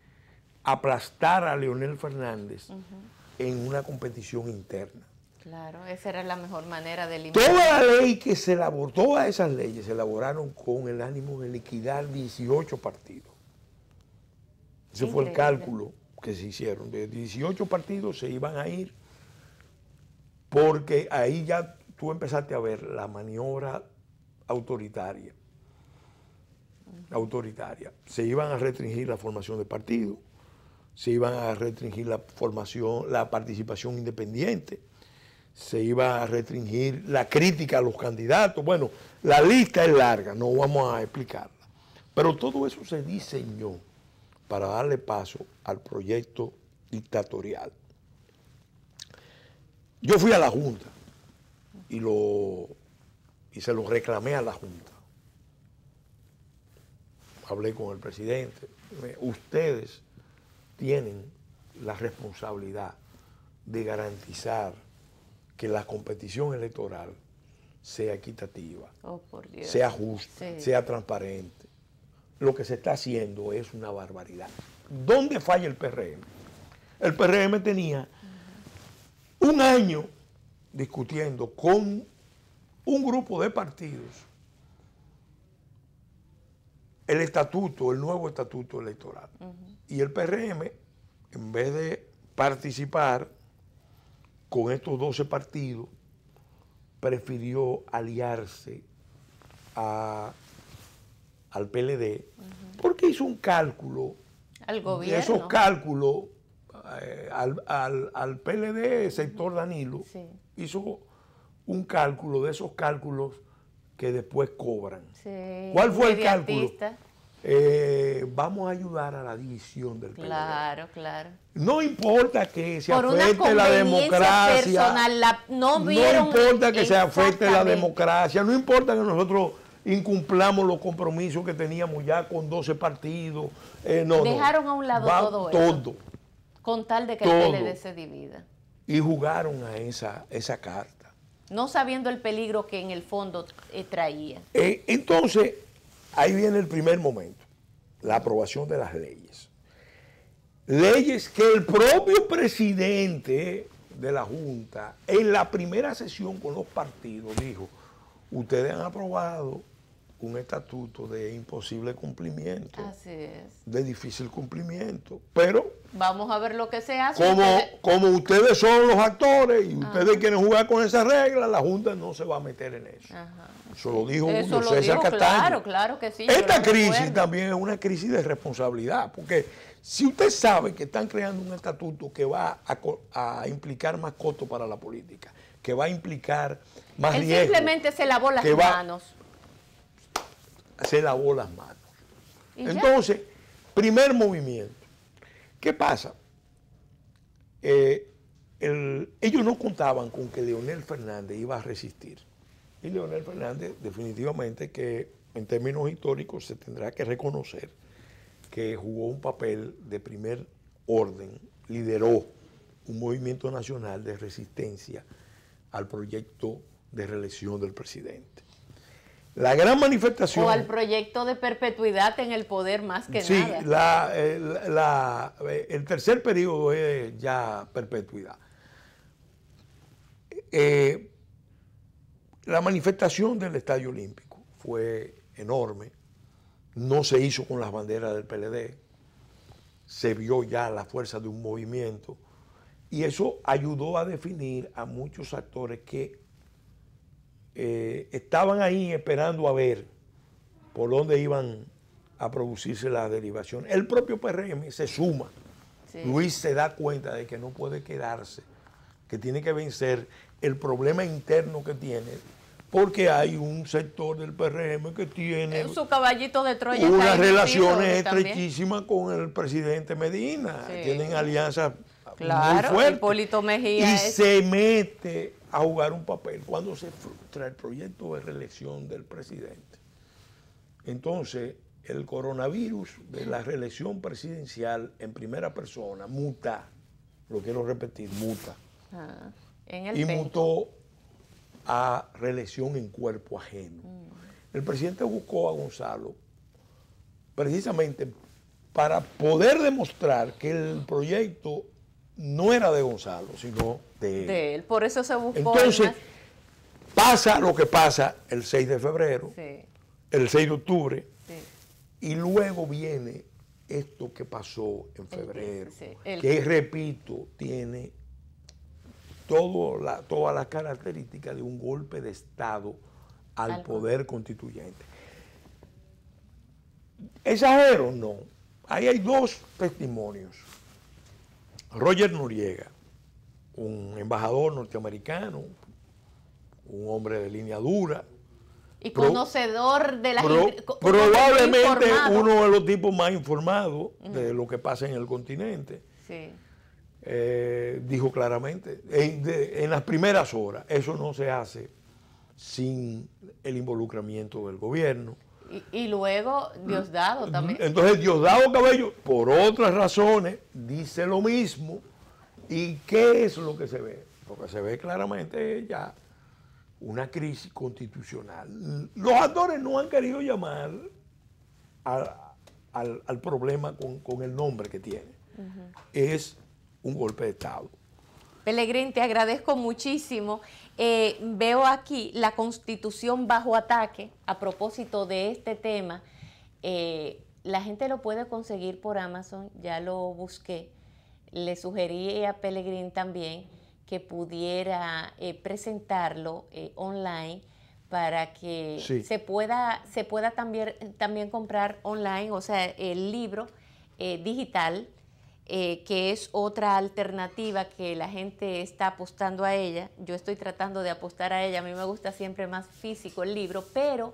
Speaker 2: aplastar a Leonel Fernández en una competición interna.
Speaker 1: Claro, esa era la mejor manera de eliminar.
Speaker 2: Toda la ley que se elaboró, todas esas leyes se elaboraron con el ánimo de liquidar 18 partidos. Ese fue el cálculo que se hicieron, de 18 partidos se iban a ir, porque ahí ya tú empezaste a ver la maniobra autoritaria. Se iban a restringir la formación de partidos, se iban a restringir la participación independiente, se iba a restringir la crítica a los candidatos. Bueno, la lista es larga, no vamos a explicarla. Pero todo eso se diseñó para darle paso al proyecto dictatorial. Yo fui a la Junta y se lo reclamé a la Junta. Hablé con el presidente. Ustedes tienen la responsabilidad de garantizar que la competición electoral sea equitativa, sea justa, sea transparente. Lo que se está haciendo es una barbaridad. ¿Dónde falla el PRM? El PRM tenía un año discutiendo con un grupo de partidos el estatuto, el nuevo estatuto electoral. Y el PRM, en vez de participar con estos 12 partidos, prefirió aliarse al PLD, porque hizo un cálculo.
Speaker 1: Al gobierno.
Speaker 2: Esos cálculos, al PLD, sector Danilo, hizo un cálculo de esos cálculos que después cobran. ¿Cuál fue el cálculo? Vamos a ayudar a la división del PLD.
Speaker 1: Claro, claro.
Speaker 2: No importa que se afecte la democracia.
Speaker 1: Personal, no
Speaker 2: importa que se afecte la democracia. No importa que nosotros incumplamos los compromisos que teníamos ya con 12 partidos.
Speaker 1: Dejaron a un lado todo eso. Con tal de que el PLD se divida.
Speaker 2: Y jugaron a esa carta.
Speaker 1: No sabiendo el peligro que en el fondo traía.
Speaker 2: Entonces, ahí viene el primer momento, la aprobación de las leyes. Leyes que el propio presidente de la Junta, en la primera sesión con los partidos, dijo: ustedes han aprobado un estatuto de imposible cumplimiento.
Speaker 1: Así es.
Speaker 2: De difícil cumplimiento. Pero
Speaker 1: vamos a ver lo que se hace.
Speaker 2: Como ustedes son los actores y ustedes quieren jugar con esas reglas, la Junta no se va a meter en eso. Eso lo dijo Julio César Castaño.
Speaker 1: Claro que sí.
Speaker 2: Esta crisis también es una crisis de responsabilidad, porque si usted sabe que están creando un estatuto que va a implicar más costo para la política, que va a implicar más riesgo.
Speaker 1: Él simplemente se lavó las manos.
Speaker 2: Se lavó las manos. Entonces, primer movimiento. ¿Qué pasa? Ellos no contaban con que Leonel Fernández iba a resistir. Y Leonel Fernández, definitivamente, que en términos históricos se tendrá que reconocer que jugó un papel de primer orden, lideró un movimiento nacional de resistencia al proyecto de reelección del presidente. La gran manifestación...
Speaker 1: O al proyecto de perpetuidad en el poder más que
Speaker 2: nada. Sí, el tercer periodo es ya perpetuidad. La manifestación del Estadio Olímpico fue enorme. No se hizo con las banderas del PLD. Se vio ya la fuerza de un movimiento. Y eso ayudó a definir a muchos actores que estaban ahí esperando a ver por dónde iban a producirse las derivaciones. El propio PRM se suma. Luis se da cuenta de que no puede quedarse, que tiene que vencer el problema interno que tiene, porque hay un sector del PRM que tiene
Speaker 1: su caballito de Troya,
Speaker 2: unas relaciones estrechísimas con el presidente Medina. Tienen alianzas muy fuertes.
Speaker 1: Hipólito Mejía
Speaker 2: y se mete a jugar un papel cuando se frustra el proyecto de reelección del presidente. Entonces, el coronavirus de la reelección presidencial en primera persona muta, lo quiero repetir, muta. Y mutó a reelección en cuerpo ajeno. El presidente buscó a Gonzalo precisamente para poder demostrar que el proyecto no era de Gonzalo, sino de él.
Speaker 1: Por eso se buscó.
Speaker 2: Entonces, pasa lo que pasa el 6 de febrero, el 6 de octubre, y luego viene esto que pasó en febrero,
Speaker 1: sí,
Speaker 2: que repito, tiene todas las características de un golpe de Estado al poder constituyente. ¿Exagero? No. Ahí hay dos testimonios. Roger Noriega, un embajador norteamericano, un hombre de línea dura.
Speaker 1: Y conocedor de las...
Speaker 2: Probablemente uno de los tipos más informados de lo que pasa en el continente.
Speaker 1: Sí.
Speaker 2: Dijo claramente, en las primeras horas, eso no se hace sin el involucramiento del gobierno.
Speaker 1: Y luego Diosdado también.
Speaker 2: Entonces Diosdado Cabello, por otras razones, dice lo mismo. ¿Y qué es lo que se ve? Lo que se ve claramente es ya una crisis constitucional. Los actores no han querido llamar al problema con el nombre que tiene. Es un golpe de Estado.
Speaker 1: Pelegrín, te agradezco muchísimo. Veo aquí la Constitución bajo ataque. A propósito de este tema, la gente lo puede conseguir por Amazon, ya lo busqué. Le sugerí a Pelegrín también que pudiera presentarlo online para que
Speaker 2: sí,
Speaker 1: se pueda también comprar online, o sea, el libro digital, que es otra alternativa que la gente está apostando a ella. Yo estoy tratando de apostar a ella. A mí me gusta siempre más físico el libro, pero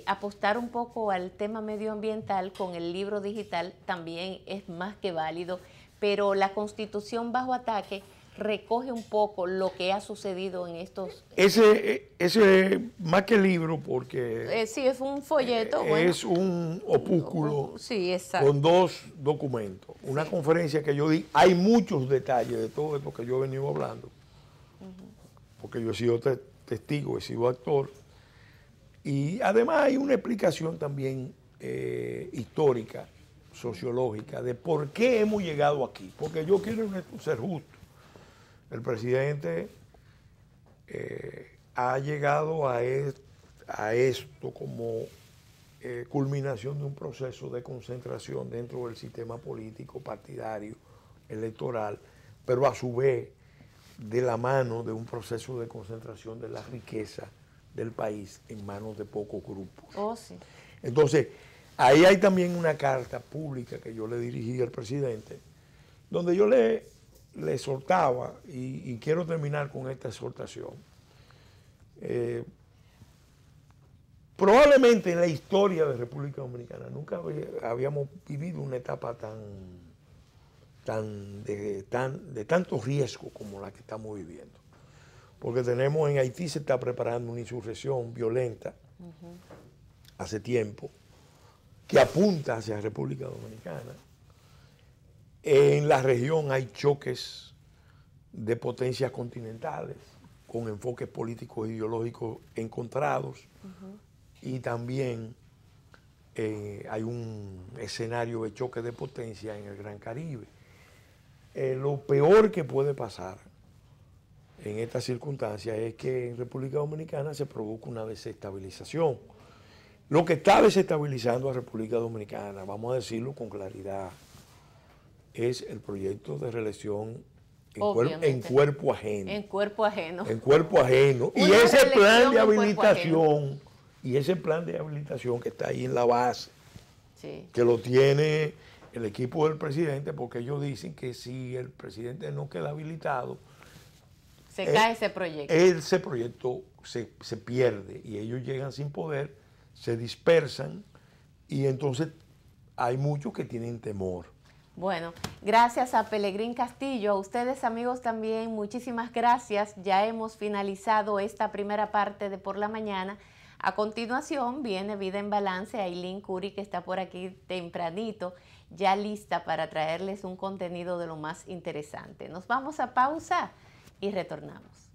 Speaker 1: apostar un poco al tema medioambiental con el libro digital también es más que válido. Pero la Constitución bajo ataque recoge un poco lo que ha sucedido en estos...
Speaker 2: Ese más que libro, porque...
Speaker 1: sí, es un folleto. Bueno,
Speaker 2: es un opúsculo
Speaker 1: sí, exacto,
Speaker 2: con dos documentos. Una
Speaker 1: sí,
Speaker 2: conferencia que yo di, hay muchos detalles de todo esto que yo he venido hablando, porque yo he sido testigo, he sido actor, y además hay una explicación también histórica, sociológica, de por qué hemos llegado aquí, porque yo quiero ser justo. El presidente ha llegado a esto como culminación de un proceso de concentración dentro del sistema político, partidario, electoral, pero a su vez de la mano de un proceso de concentración de la riqueza del país en manos de pocos grupos.
Speaker 1: Oh, sí.
Speaker 2: Entonces, ahí hay también una carta pública que yo le dirigí al presidente, donde yo le exhortaba, y quiero terminar con esta exhortación. Probablemente en la historia de República Dominicana nunca habíamos vivido una etapa de tanto riesgo como la que estamos viviendo. Porque tenemos en Haití, se está preparando una insurrección violenta hace tiempo que apunta hacia República Dominicana. En la región hay choques de potencias continentales con enfoques políticos e ideológicos encontrados, y también hay un escenario de choque de potencia en el Gran Caribe. Lo peor que puede pasar en estas circunstancias es que en República Dominicana se produzca una desestabilización. Lo que está desestabilizando a República Dominicana, vamos a decirlo con claridad, es el proyecto de reelección en cuerpo ajeno.
Speaker 1: En cuerpo ajeno.
Speaker 2: En cuerpo ajeno. Y ese plan de habilitación, que está ahí en la base,
Speaker 1: sí,
Speaker 2: que lo tiene el equipo del presidente, porque ellos dicen que si el presidente no queda habilitado,
Speaker 1: se cae ese proyecto.
Speaker 2: Ese proyecto se pierde y ellos llegan sin poder, se dispersan, y entonces hay muchos que tienen temor.
Speaker 1: Bueno, gracias a Pelegrín Castillo, a ustedes amigos también, muchísimas gracias. Ya hemos finalizado esta primera parte de Por la Mañana. A continuación viene Vida en Balance, Ailín Curi, que está por aquí tempranito, ya lista para traerles un contenido de lo más interesante. Nos vamos a pausa y retornamos.